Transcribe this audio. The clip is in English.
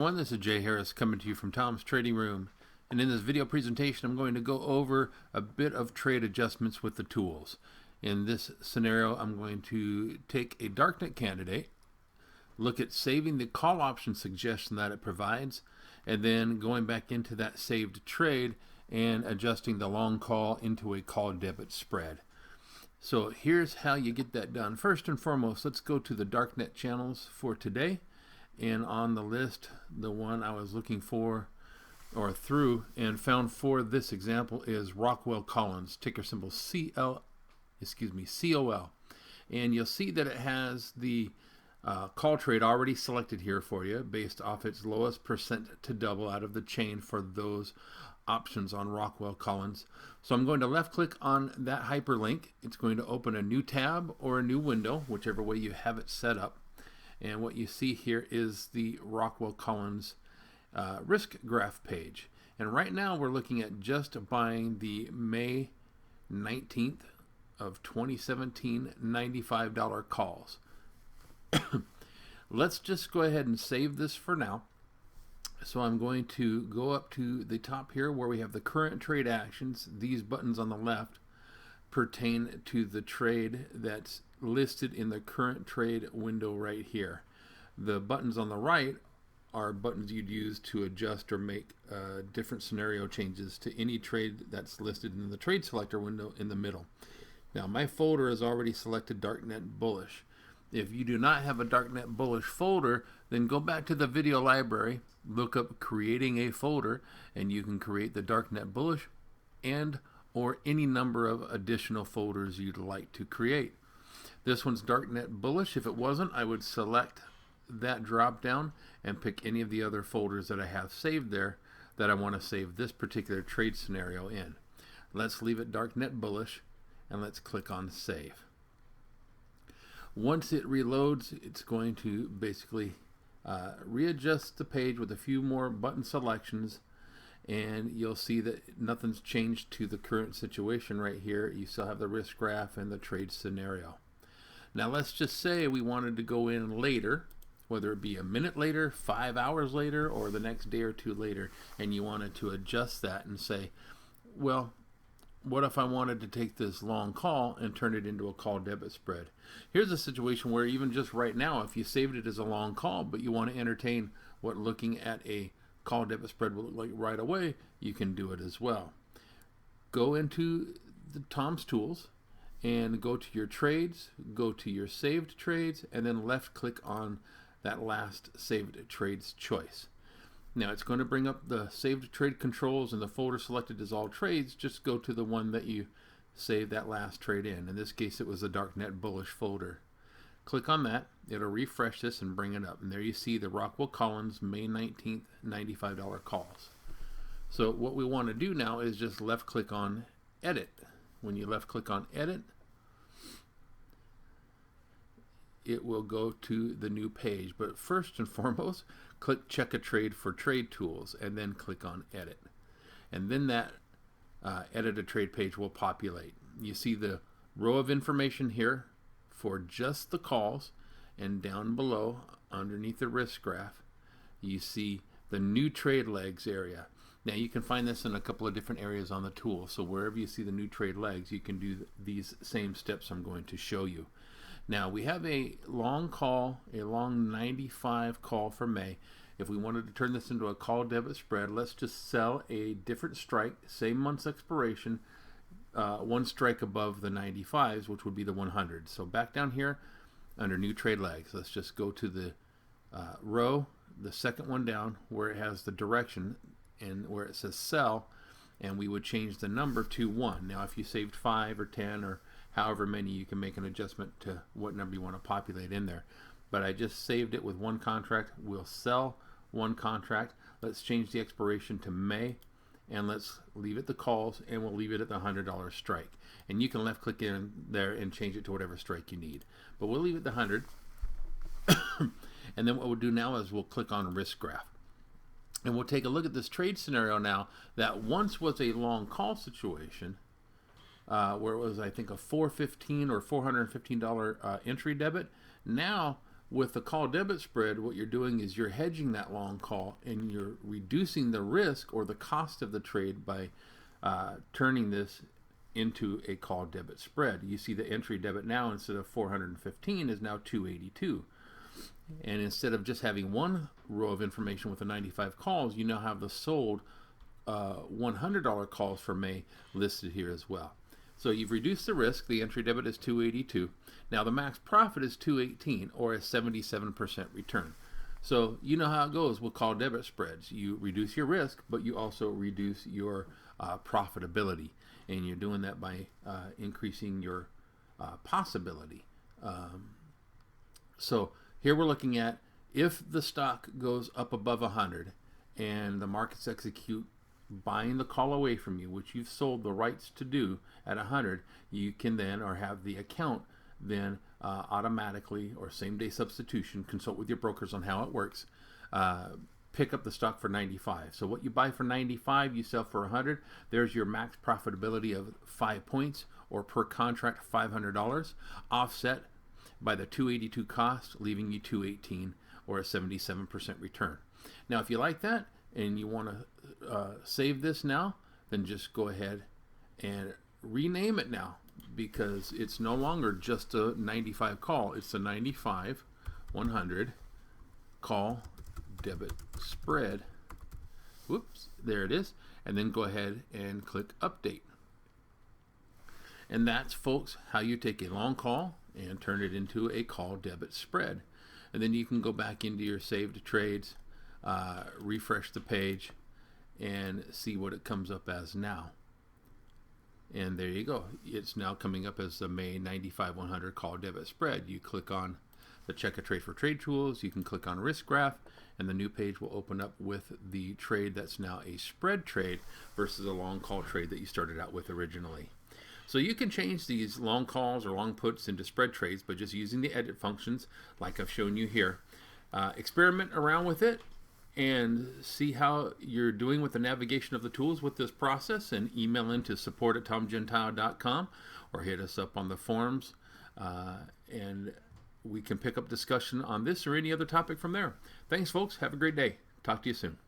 This is Jay Harris coming to you from Tom's Trading Room, and in this video presentation I'm going to go over a bit of trade adjustments with the tools. In this scenario I'm going to take a darknet candidate, look at saving the call option suggestion that it provides, and then going back into that saved trade and adjusting the long call into a call debit spread. So here's how you get that done. First and foremost, let's go to the darknet channels for today. And on the list, the one I was looking for or through and found for this example is Rockwell Collins, ticker symbol COL. And you'll see that it has the call trade already selected here for you based off its lowest percent to double out of the chain for those options on Rockwell Collins. So I'm going to left click on that hyperlink. It's going to open a new tab or a new window, whichever way you have it set up. And what you see here is the Rockwell Collins risk graph page. And right now we're looking at just buying the May 19th of 2017 $95 calls. Let's just go ahead and save this for now. So I'm going to go up to the top here where we have the current trade actions. These buttons on the left pertain to the trade that's listed in the current trade window right here. The buttons on the right are buttons you'd use to adjust or make different scenario changes to any trade that's listed in the trade selector window in the middle. Now my folder is already selected darknet bullish. If you do not have a darknet bullish folder, then go back to the video library, look up creating a folder, and you can create the darknet bullish and or any number of additional folders you'd like to create. This one's darknet bullish. If it wasn't, I would select that drop down and pick any of the other folders that I have saved there that I want to save this particular trade scenario in. Let's leave it darknet bullish and let's click on save. Once it reloads, it's going to basically readjust the page with a few more button selections, and you'll see that nothing's changed to the current situation right here. You still have the risk graph and the trade scenario. Now let's just say we wanted to go in later, whether it be a minute later, 5 hours later, or the next day or two later, and you wanted to adjust that and say, well, what if I wanted to take this long call and turn it into a call debit spread? Here's a situation where even just right now, if you saved it as a long call, but you want to entertain what looking at a call debit spread will look like right away, you can do it as well. Go into the Tom's Tools and go to your trades, go to your saved trades, and then left click on that last saved trades choice. Now it's going to bring up the saved trade controls and the folder selected as all trades. Just go to the one that you saved that last trade in. In this case it was the darknet bullish folder. Click on that, it'll refresh this and bring it up, and there you see the Rockwell Collins May 19th $95 calls. So what we want to do now is just left click on edit. When you left click on edit, it will go to the new page, but first and foremost click check a trade for trade tools and then click on edit, and then that edit a trade page will populate. You see the row of information here for just the calls, and down below underneath the risk graph you see the new trade legs area. Now you can find this in a couple of different areas on the tool, so wherever you see the new trade legs you can do these same steps I'm going to show you. Now we have a long call, a long 95 call for May. If we wanted to turn this into a call debit spread, let's just sell a different strike, same month's expiration, one strike above the 95s, which would be the 100. So back down here under new trade legs, let's just go to the row, the second one down where it has the direction and where it says sell, and we would change the number to 1. Now if you saved 5 or 10 or however many, you can make an adjustment to what number you want to populate in there. But I just saved it with one contract. We'll sell one contract. Let's change the expiration to May, and let's leave it the calls, and we'll leave it at the $100 strike. And you can left click in there and change it to whatever strike you need. But we'll leave it the 100. And then what we'll do now is we'll click on risk graph. And we'll take a look at this trade scenario now that once was a long call situation, where it was I think a $415 or $415 entry debit. Now with the call debit spread, what you're doing is you're hedging that long call, and you're reducing the risk or the cost of the trade by turning this into a call debit spread. You see the entry debit now, instead of 415, is now 282. And instead of just having one row of information with the 95 calls, you now have the sold $100 calls for May listed here as well. So you've reduced the risk. The entry debit is 282. Now the max profit is 218, or a 77% return. So you know how it goes with call debit spreads. You reduce your risk, but you also reduce your profitability, and you're doing that by increasing your possibility. So here we're looking at, if the stock goes up above 100 and the markets execute buying the call away from you, which you've sold the rights to do at 100, you can then, or have the account then automatically, or same day substitution, consult with your brokers on how it works, pick up the stock for 95. So what you buy for 95, you sell for 100. There's your max profitability of 5 points, or per contract $500, offset by the 282 cost, leaving you 218, or a 77% return. Now if you like that and you want to save this now, then just go ahead and rename it now, because it's no longer just a 95 call. It's a 95 100 call debit spread. Whoops, there it is. And then go ahead and click update. And that's, folks, how you take a long call and turn it into a call debit spread. And then you can go back into your saved trades, refresh the page, and see what it comes up as now. And there you go. It's now coming up as the May 95 100 call debit spread. You click on the Check a Trade for Trade Tools. You can click on Risk Graph, and the new page will open up with the trade that's now a spread trade versus a long call trade that you started out with originally. So you can change these long calls or long puts into spread trades by just using the edit functions like I've shown you here. Experiment around with it and see how you're doing with the navigation of the tools with this process, and email into support@tomgentile.com, or hit us up on the forums, and we can pick up discussion on this or any other topic from there. Thanks, folks. Have a great day. Talk to you soon.